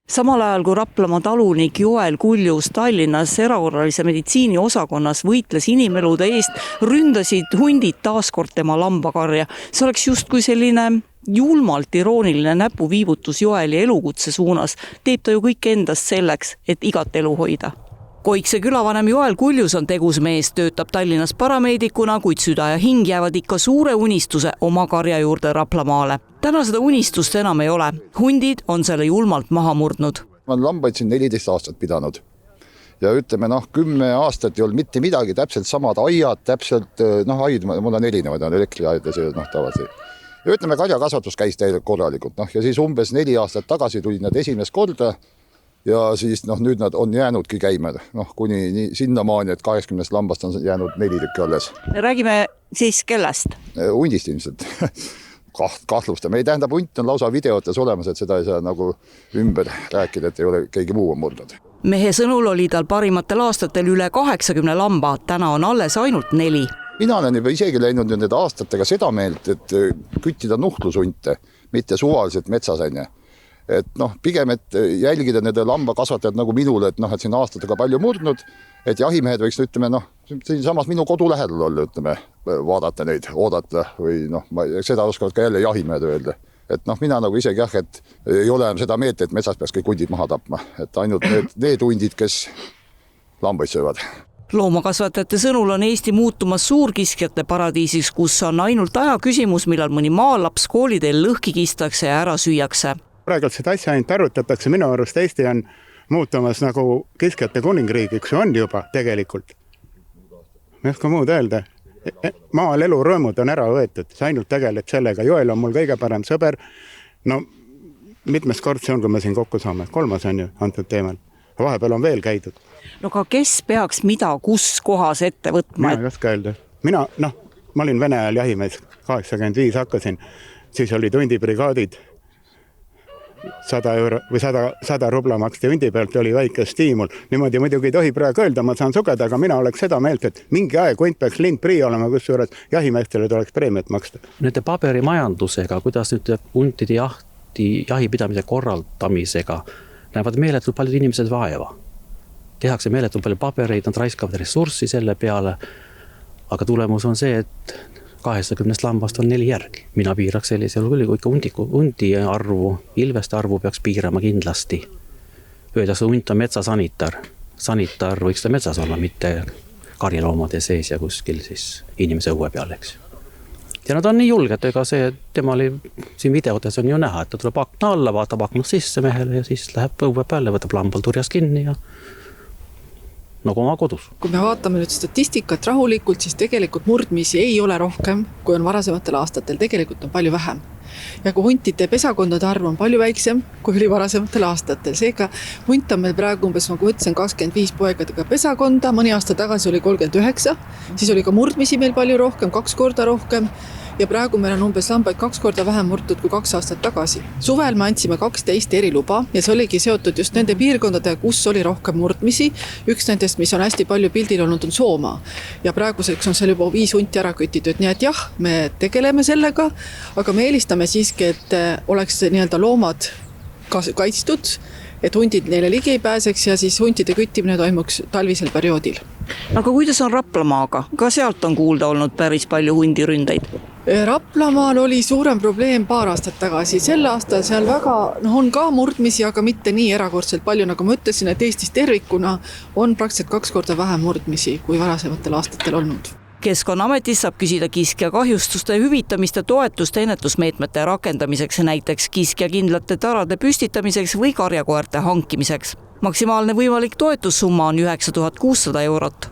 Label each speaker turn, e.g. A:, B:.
A: Samal ajal kui Raplamaa talunik Joel Kuljus Tallinnas erakorralise meditsiini osakonnas võitles inimelude eest, ründasid hundid taaskord tema lambakarja. See oleks justkui selline julmalt irooniline näpuviibutus Joeli elukutse suunas. Teeb ta ju kõik endast selleks, et igat elu hoida. Koikse külavanem Joel Kuljus on tegus mees, töötab Tallinnas parameedikuna, kuid süda ja hing jäävad ikka suure unistuse oma karja juurde Raplamaale. Täna seda unistust enam ei ole. Hundid on selle julmalt maha murdnud.
B: Ma olen lambaid siin 14 aastat pidanud. Ja ütleme, 10 aastat ei olnud mitte midagi, täpselt samad aiad, täpselt, aid, mul on erinevad, on elektriaid ja see tavalisi. Ja ütleme, karjakasvatus käis täielikult korralikult. Ja siis umbes 4 aastat tagasi tulid nad esimest korda. Ja siis nüüd nad on jäänudki käima, kuni sinnamaani, et 80 lambast on jäänud 4 tükki alles.
A: Räägime siis kellest?
B: Hundist ilmselt. Kahtlustame. Ei tähendab, hunt on lausa videotes olemas, et seda ei saa nagu ümber rääkida, et ei ole keegi muu on murdnud.
A: Mehe sõnul oli tal parimatel aastatel üle 80 lamba, täna on alles ainult 4.
B: Mina olen juba isegi läinud nende aastatega seda meelt, et küttida nuhtlushunte, mitte suvaliselt metsas enne. Et pigem, et jälgida nende lambakasvatajad nagu minule, et siin aastatega palju murdnud, et jahimehed võiks, ütleme, siin samas minu kodu lähedal olla, ütleme, vaadata neid, oodata või seda oskavad ka jälle jahimehed öelda. Et mina nagu isegi et ei ole seda meelt, et metsas peaks kõik hundid maha tapma, et ainult need hundid, kes lambaid söövad.
A: Loomakasvatajate sõnul on Eesti muutumas suurkiskjate paradiisiks, kus on ainult aja küsimus, millal mõni maalaps kooliteel lõhki kistakse ja ära süüakse.
C: Praegult seda asja ainult arutatakse, minu arust Eesti on muutumas nagu kiskjate kuningriigiks, on juba tegelikult. Ma ei oska muud öelda. Maal elurõõmud on ära võetud, see ainult tegeleb sellega. Joel on mul kõige parem sõber. Mitmes kord see on, kui me siin kokku saame. 3. on ju antud teemal. Vahepeal on veel käidud.
A: Aga kes peaks mida kus kohas ette võtma?
C: Mina ei oska öelda. Ma olin Vene ajal jahimees, 85 hakkasin. Siis olid hundibrigaadid. 100 euro või 100 rubla maksti hundi pealt, oli väike stiimul. Niimoodi muidugi ei tohi praegu öelda, ma saan sugeda, aga mina oleks seda meelt, et mingi aeg hunt peaks lindprii olema, kusjuures jahimeestele tuleks preemiat maksta.
D: Nende paberimajandusega, kuidas nüüd huntide jahipidamise korraldamisega näevad meeletult paljud inimesed vaeva. Tehakse meeletult palju pabereid, nad raiskavad ressurssi selle peale, aga tulemus on see, et 80 lambast on 4 järgi. Mina piiraks sellisel küll, kui ikka hundi arvu, ilveste arvu peaks piirama kindlasti. Öeldakse, hunt on metsasanitar. Sanitar võiks ta metsas olla, mitte karjaloomade sees ja kuskil siis inimese õue peal, eks. Ja nad on nii julged, ega see, tema oli siin videotes on ju näha, et ta tuleb akna alla, vaatab aknast sisse mehele ja siis läheb õue peale, võtab lambal turjas kinni ja nagu oma kodus.
E: Kui me vaatame nüüd statistikat rahulikult, siis tegelikult murdmisi ei ole rohkem, kui on varasematel aastatel. Tegelikult on palju vähem. Ja kui huntide pesakondade arv on palju väiksem, kui oli varasematel aastatel. Seega hunt on meil praegu umbes, nagu ütlesin, 25 poegadega pesakonda. Mõni aasta tagasi oli 39. Siis oli ka murdmisi meil palju rohkem, 2 korda rohkem. Ja praegu meil on umbes lambaid 2 korda vähem murtud kui 2 aastat tagasi. Suvel me andsime 12 eriluba ja see oligi seotud just nende piirkondadega, kus oli rohkem murdmisi. Üks nendest, mis on hästi palju pildil olnud, on Soomaa. Ja praeguseks on seal juba 5 hunti ära kütitud. Nii et jah, me tegeleme sellega, aga me eelistame siiski, et oleks nii-öelda loomad kaitstud, et hundid neile ligi ei pääseks ja siis huntide küttimine toimuks talvisel perioodil.
A: Aga kuidas on Raplamaaga? Ka sealt on kuulda olnud päris palju hundiründeid.
E: Raplamaal oli suurem probleem paar aastat tagasi. Sel aastal seal väga on ka murdmisi, aga mitte nii erakordselt palju, nagu ma ütlesin, et Eestis tervikuna on praktiliselt 2 korda vähem murdmisi kui varasematel aastatel olnud.
A: Keskkonnaametis saab küsida kiskja kahjustuste hüvitamiste toetuste ennetusmeetmete rakendamiseks, näiteks kiskja kindlate tarade püstitamiseks või karjakoerte hankimiseks. Maksimaalne võimalik toetussumma on 9600 eurot.